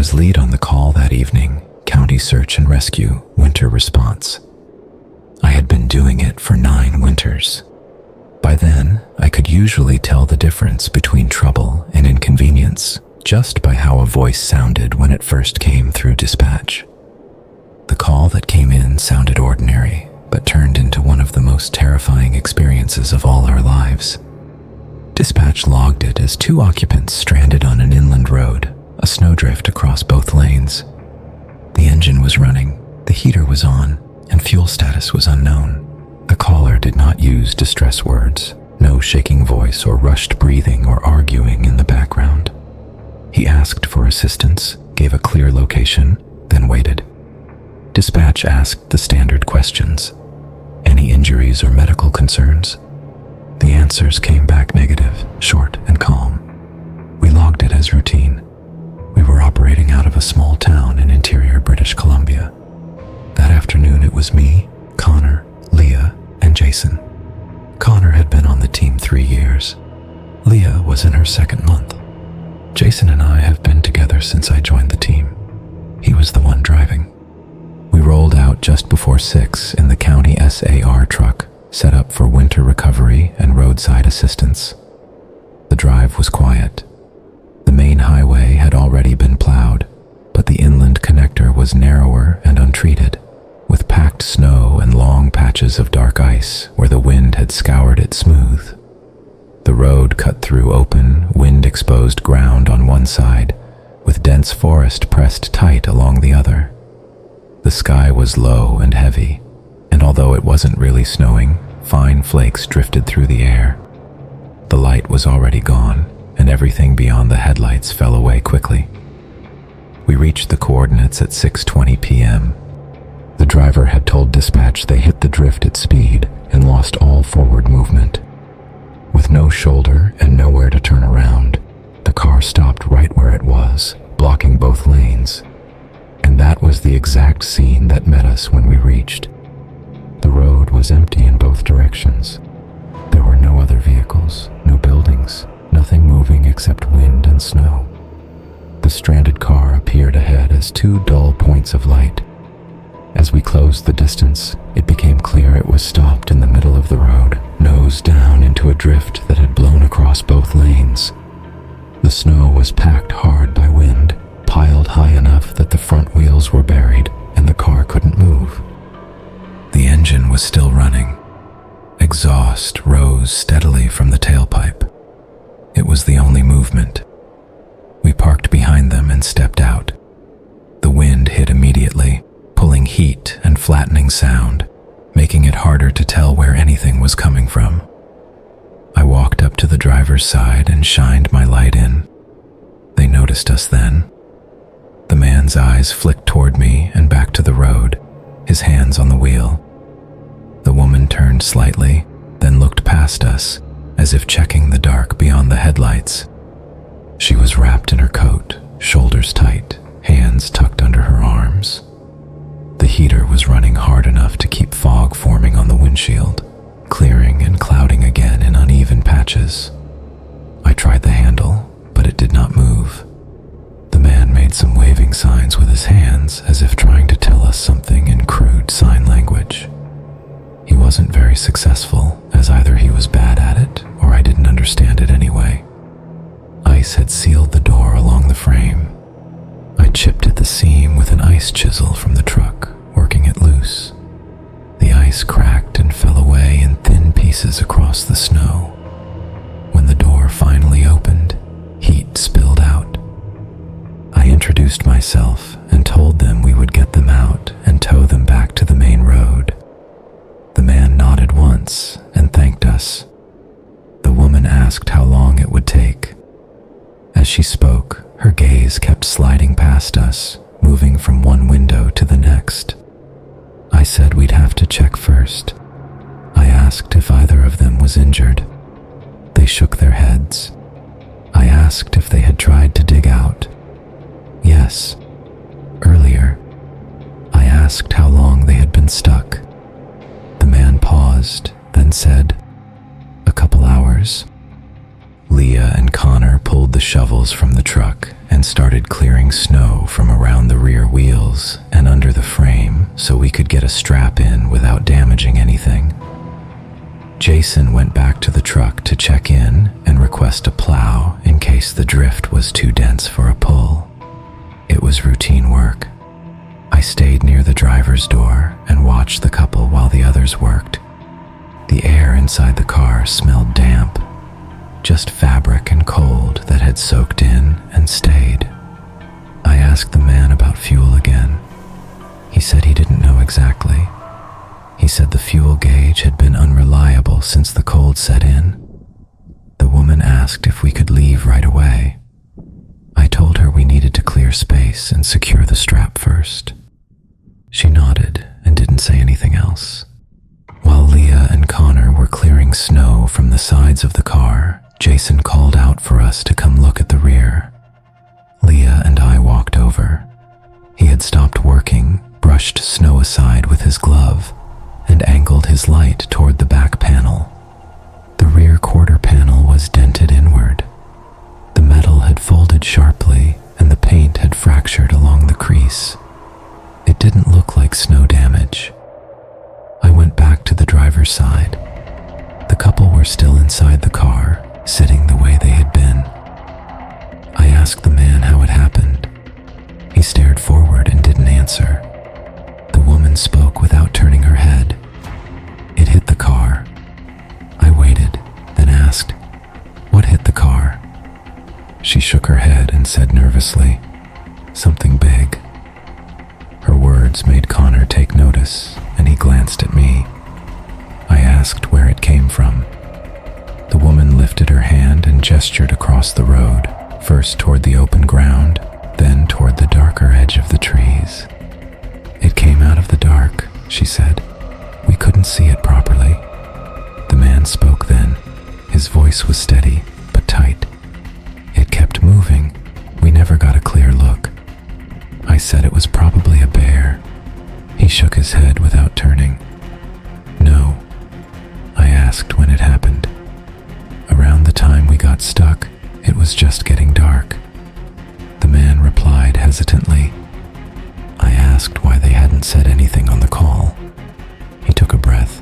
was lead on the call that evening, County Search and Rescue, Winter Response. I had been doing it for 9 winters. By then, I could usually tell the difference between trouble and inconvenience just by how a voice sounded when it first came through dispatch. The call that came in sounded ordinary, but turned into one of the most terrifying experiences of all our lives. Dispatch logged it as 2 occupants stranded on an inland road, a snowdrift across both lanes. The engine was running, the heater was on, and fuel status was unknown. The caller did not use distress words, no shaking voice or rushed breathing or arguing in the background. He asked for assistance, gave a clear location, then waited. Dispatch asked the standard questions. Any injuries or medical concerns? The answers came back negative, short and calm. We logged it as routine. We were operating out of a small town in interior British Columbia. That afternoon it was me, Connor, Leah, and Jason. Connor had been on the team 3 years. Leah was in her 2nd month. Jason and I have been together since I joined the team. He was the one driving. We rolled out just before 6 in the county SAR truck, set up for winter recovery and roadside assistance. The drive was quiet. The main highway had already been plowed, but the inland connector was narrower and untreated, with packed snow and long patches of dark ice where the wind had scoured it smooth. The road cut through open, wind-exposed ground on one side, with dense forest pressed tight along the other. The sky was low and heavy, and although it wasn't really snowing, fine flakes drifted through the air. The light was already gone, and everything beyond the headlights fell away quickly. We reached the coordinates at 6:20 p.m. The driver had told dispatch they hit the drift at speed and lost all forward movement. With no shoulder and nowhere to turn around, the car stopped right where it was, blocking both lanes. And that was the exact scene that met us when we reached. The road was empty in both directions. There were no other vehicles, no buildings, nothing moving except wind and snow. The stranded car appeared ahead as 2 dull points of light. As we closed the distance, it became clear it was stopped in the middle of the road, nose down into a drift that had blown across both lanes. The snow was packed hard by wind, piled high enough that the front wheels were buried and the car couldn't move. The engine was still running. Exhaust rose steadily from the tailpipe. It was the only movement. We parked behind them and stepped out. The wind hit immediately, pulling heat and flattening sound, making it harder to tell where anything was coming from. I walked up to the driver's side and shined my light in. They noticed us then. The man's eyes flicked toward me and back to the road, his hands on the wheel. The woman turned slightly, then looked past us, as if checking the dark beyond the headlights. She was wrapped in her coat, shoulders tight, hands tucked under her arms. The heater was running hard enough to keep fog forming on the windshield, clearing and clouding again in uneven patches. I tried the handle, but it did not move. The man made some waving signs with his hands as if trying to tell us something in crude sign language. He wasn't very successful, as either he was bad at it or I didn't understand it anyway. Ice had sealed the door along the frame. I chipped at the seam with an ice chisel from the truck, working it loose. The ice cracked and fell away in thin pieces across the snow. When the door finally opened, heat spilled out. I introduced myself and told them we would get them out and tow them back to the main road. The man nodded once and thanked us. The woman asked how long it would take. As she spoke, her gaze kept sliding past us, moving from one window to the next. I said we'd have to check first. I asked if either of them was injured. They shook their heads. I asked if they had tried to dig out. Yes, earlier. I asked how long they had been stuck. The man paused, then said, "A couple hours." Leah Leah and Connor pulled the shovels from the truck and started clearing snow from around the rear wheels and under the frame so we could get a strap in without damaging anything. Jason went back to the truck to check in and request a plow in case the drift was too dense for a pull. It was routine work. I stayed near the driver's door and watched the couple while the others worked. The air inside the car smelled damp, just fabric and cold that had soaked in and stayed. I asked the man about fuel again. He said he didn't know exactly. He said the fuel gauge had been unreliable since the cold set in. The woman asked if we could leave right away. I told her we needed to clear space and secure the strap first. She nodded and didn't say anything else. While Leah and Connor were clearing snow from the sides of the car, Jason called out for us to come look at the rear. Leah and I walked over. He had stopped working, brushed snow aside with his glove, and angled his light toward the back panel. The rear quarter panel was dented inward. The metal had folded sharply, and the paint had fractured along the crease. It didn't look like snow damage. I went back to the driver's side. The couple were still inside the car, sitting the way they had been. I asked the man how it happened. He stared forward and didn't answer. The woman spoke without turning her head. It hit the car. I waited, then asked, "What hit the car?" She shook her head and said nervously, "Something big." Her words made Connor take notice, and he glanced at me. I asked where it came from. The woman lifted her hand and gestured across the road, first toward the open ground, then toward the darker edge of the trees. "It came out of the dark," she said. "We couldn't see it properly." The man spoke then. His voice was steady, but tight. "It kept moving. We never got a clear look." I said it was probably a bear. He shook his head without turning. "No." I asked when it happened. "Around the time we got stuck, it was just getting dark." The man replied hesitantly. I asked why they hadn't said anything on the call. He took a breath.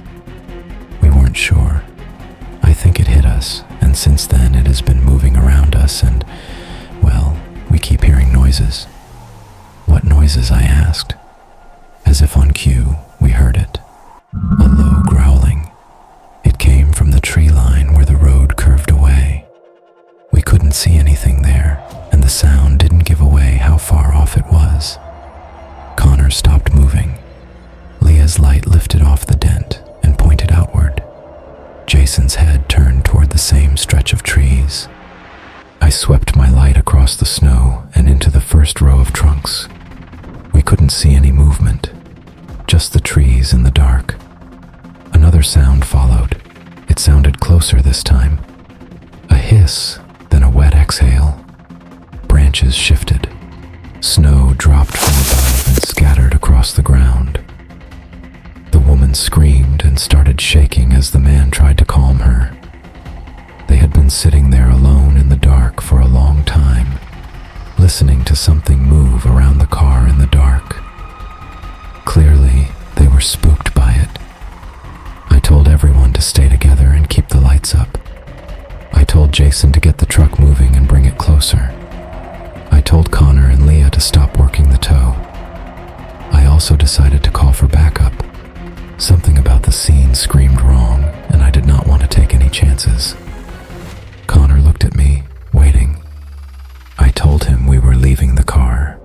"We weren't sure. I think it hit us, and since then it has been moving around us and, well, we keep hearing noises." "What noises?" I asked. As if on cue, we heard it. A low growling. It came from the tree line where the road curved away. We couldn't see anything there, and the sound didn't give away how far off it was. Connor stopped moving. Leah's light lifted off the dent and pointed outward. Jason's head turned toward the same stretch of trees. I swept my light across the snow and into the first row of trunks. We couldn't see any movement, just the trees in the dark. Another sound followed. It sounded closer this time. A hiss, then a wet exhale. Branches shifted. Snow dropped from above and scattered across the ground. The woman screamed and started shaking as the man tried to calm her. They had been sitting there alone in the dark for a long time, listening to something move around the car in the dark. Clearly, they were spooked by it. I told everyone to stay together and keep the lights up. I told Jason to get the truck moving and bring it closer. I told Connor and Leah to stop working the tow. I also decided to call for backup. Something about the scene screamed wrong, and I did not want to take any chances. Connor looked at me, waiting. I told him we were leaving the car.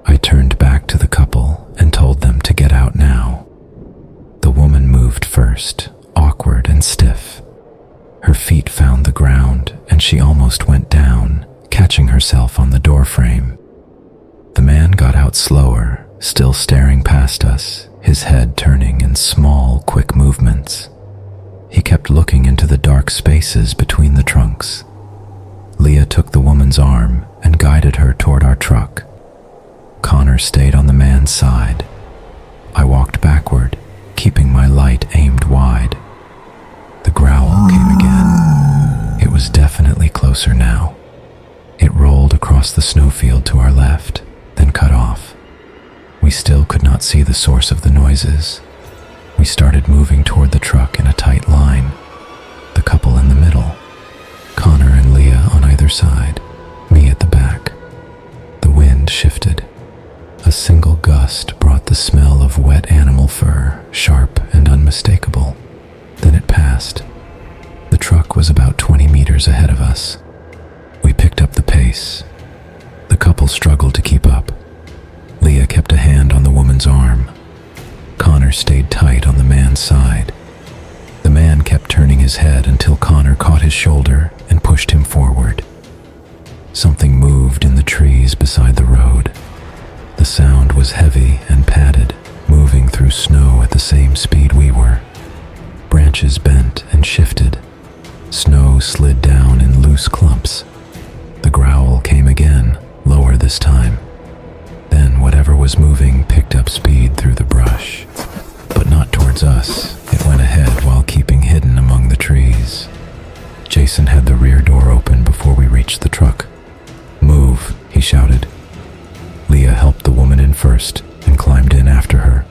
I turned back to the couple and told them to get out now. The woman moved first, awkward and stiff. Her feet found the ground, and she almost went down, catching herself on the doorframe. The man got out slower, still staring past us, his head turning in small, quick movements. He kept looking into the dark spaces between the trunks. Leah took the woman's arm and guided her toward our truck. Connor stayed on the man's side. I walked backward, keeping my light aimed wide. The growl came again. It was was definitely closer now. It rolled across the snowfield to our left, then cut off. We still could not see the source of the noises. We started moving toward the truck in a tight line, the couple in the middle, Connor and Leah on either side, me at the back. The wind shifted. A single gust brought the smell of wet animal fur, sharp and unmistakable. Then it passed. The truck was about 20 meters ahead of us. We picked up the pace. The couple struggled to keep up. Leah kept a hand on the woman's arm. Connor stayed tight on the man's side. The man kept turning his head until Connor caught his shoulder and pushed him forward. Something moved in the trees beside the road. The sound was heavy and padded, moving through snow at the same speed we were. Branches bent and shifted. Snow slid down in loose clumps. The growl came again, lower this time. Then whatever was moving picked up speed through the brush. But not towards us. It went ahead while keeping hidden among the trees. Jason had the rear door open before we reached the truck. "Move," he shouted. Leah helped the woman in first and climbed in after her.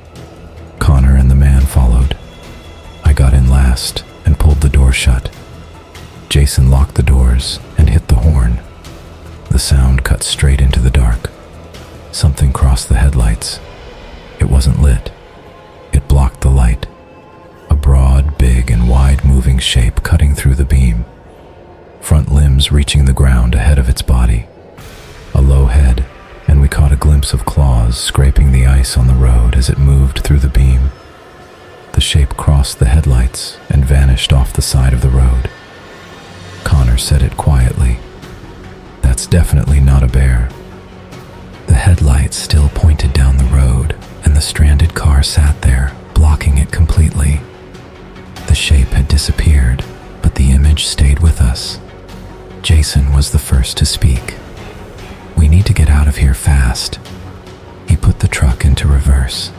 Connor and the man followed. I got in last and pulled the door shut. Jason locked the doors and hit the horn. The sound cut straight into the dark. Something crossed the headlights. It wasn't lit. It blocked the light. A broad, big, and wide-moving shape cutting through the beam. Front limbs reaching the ground ahead of its body. A low head, and we caught a glimpse of claws scraping the ice on the road as it moved through the beam. The shape crossed the headlights and vanished off the side of the road. Connor said it quietly. "That's definitely not a bear." The headlights still pointed down the road, and the stranded car sat there, blocking it completely. The shape had disappeared, but the image stayed with us. Jason was the first to speak. "We need to get out of here fast." He put the truck into reverse.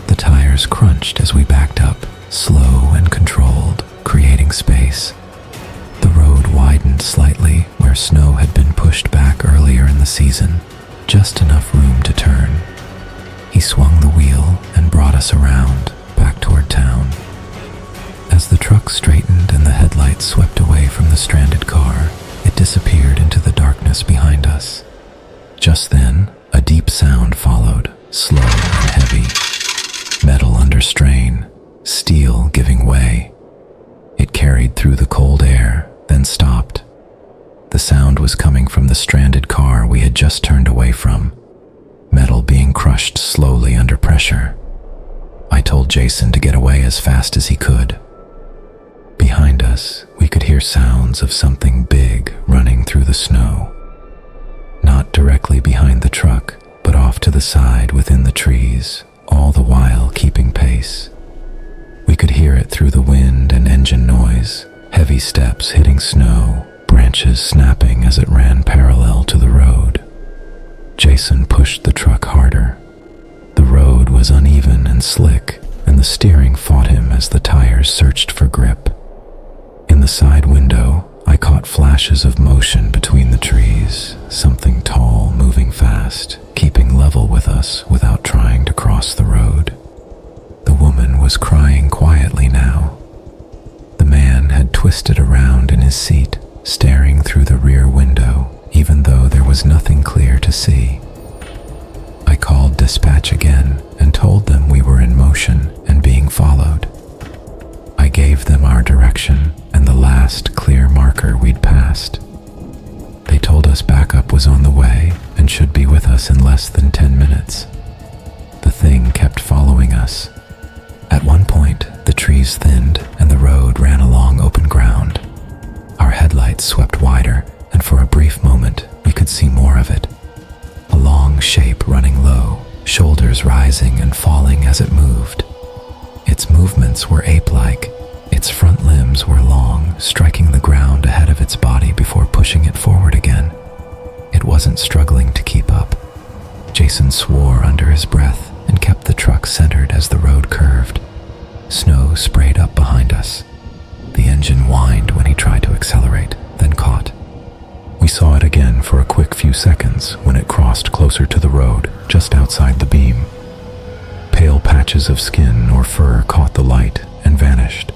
The tires crunched as we backed up, slow and controlled, creating space. The road widened slightly where snow had been pushed back earlier in the season, just enough room to turn. He swung the wheel and brought us around, back toward town. As the truck straightened and the headlights swept away from the stranded car, it disappeared into the darkness behind us. Just then, a deep sound followed, slow and heavy. Metal under strain, steel giving way. It carried through the cold air, then stopped. The sound was coming from the stranded car we had just turned away from, metal being crushed slowly under pressure. I told Jason to get away as fast as he could. Behind us, we could hear sounds of something big running through the snow. Not directly behind the truck, but off to the side within the trees, all the while keeping pace. We could hear it through the wind and engine noise, heavy steps hitting snow, branches snapping as it ran parallel to the road. Jason pushed the truck harder. The road was uneven and slick, and the steering fought him as the tires searched for grip. In the side window, I caught flashes of motion between the trees, something tall moving fast, keeping level with us without trying to cross the road. The woman was crying quietly now. The man had twisted around in his seat, staring through the rear window, even though there was nothing clear to see. I called dispatch again and told them we were in motion and being followed. I gave them our direction and the last clear marker we'd passed. They told us backup was on the way and should be with us in less than 10 minutes. The thing kept following us. At one point, the trees thinned and the road ran along open ground. Our headlights swept wider, and for a brief moment, we could see more of it. A long shape running low, shoulders rising and falling as it moved. Its movements were ape-like. Its front limbs were long, striking the ground ahead of its body before pushing it forward again. It wasn't struggling to keep up. Jason swore under his breath and kept the truck centered as the road curved. Snow sprayed up behind us. The engine whined when he tried to accelerate, then caught. We saw it again for a quick few seconds when it crossed closer to the road, just outside the beam. Pale patches of skin or fur caught the light and vanished.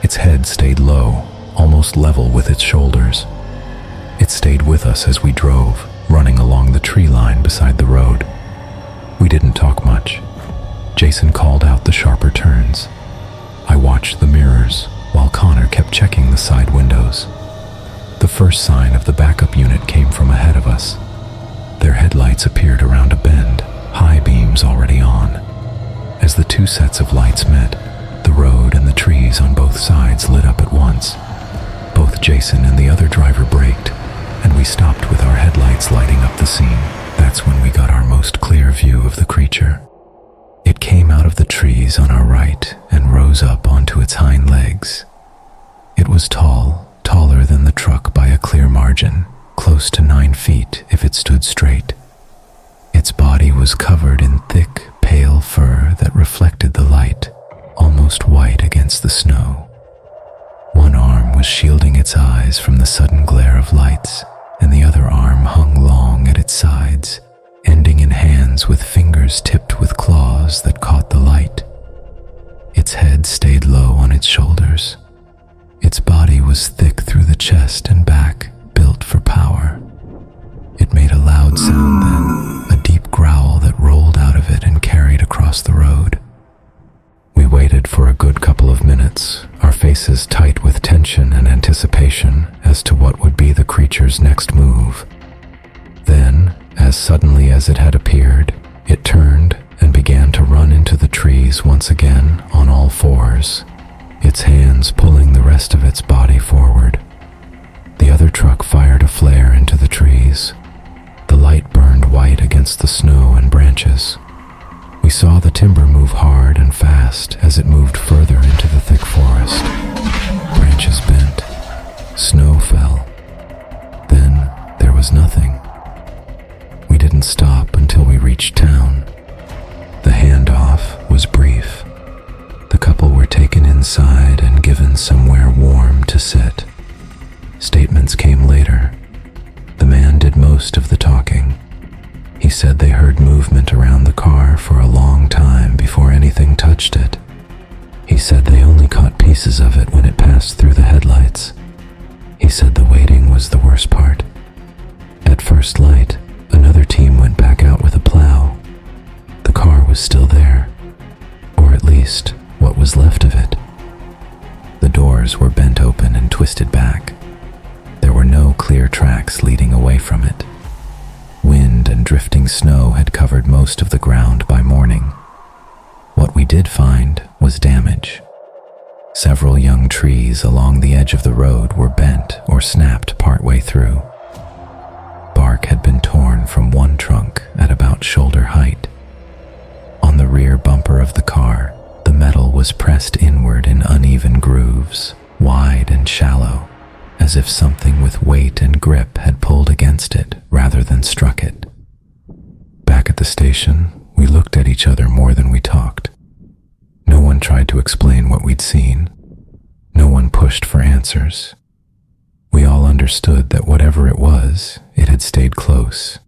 Its head stayed low, almost level with its shoulders. It stayed with us as we drove, running along the tree line beside the road. We didn't talk much. Jason called out the sharper turns. I watched the mirrors, while Connor kept checking the side windows. The first sign of the backup unit came from ahead of us. Their headlights appeared around a bend, high beams already on. As the two sets of lights met, the road and the trees on both sides lit up at once. Both Jason and the other driver braked, and we stopped with our headlights lighting up the scene. That's when we got our most clear view of the creature. It came out of the trees on our right and rose up onto its hind legs. It was tall, taller than the truck by a clear margin, close to 9 feet if it stood straight. Its body was covered in thick, pale fur that reflected the light, almost white against the snow. One arm was shielding its eyes from the sudden glare of lights, and the other arm hung long at its sides, ending in hands with fingers tipped with claws that caught the light. Its head stayed low on its shoulders. Its body was thick through the chest and back, built for power. It made a loud sound then, a deep growl that rolled out of it and carried across the road. We waited for a good couple of minutes, our faces tight with tension and anticipation as to what would be the creature's next move. Then, as suddenly as it had appeared, it turned and began to run into the trees once again on all fours, its hands pulling the rest of its body forward. The other truck fired a flare into the trees. The light burned white against the snow and branches. We saw the timber move hard and fast as it moved further into the thick forest. Branches bent. Snow fell. Then there was nothing. We didn't stop until we reached town. The handoff was brief. The couple were taken inside and given somewhere warm to sit. Statements came later. The man did most of the talking. He said they heard movement around the car for a long time before anything touched it. He said they only caught pieces of it when it passed through the headlights. He said the waiting was the worst part. At first light, another team went back out with a plow. The car was still there, or at least what was left of it. The doors were bent open and twisted back. There were no clear tracks leading away from it. Wind and drifting snow had covered most of the ground by morning. What we did find was damage. Several young trees along the edge of the road were bent or snapped partway through. Bark had been torn from one trunk at about shoulder height. On the rear bumper of the car, the metal was pressed inward in uneven grooves, wide and shallow, as if something with weight and grip had pulled against it rather than struck it. Back at the station, we looked at each other more than we talked. No one tried to explain what we'd seen. No one pushed for answers. We all understood that whatever it was, it had stayed close,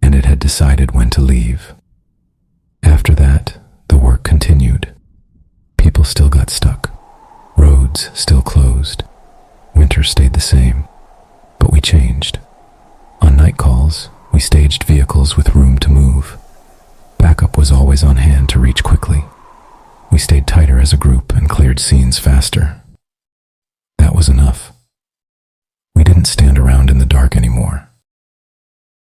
and it had decided when to leave. After that, the work continued. People still got stuck. Roads still closed. Winter stayed the same, but we changed. On night calls, we staged vehicles with room to move. Backup was always on hand to reach quickly. We stayed tighter as a group and cleared scenes faster. That was enough.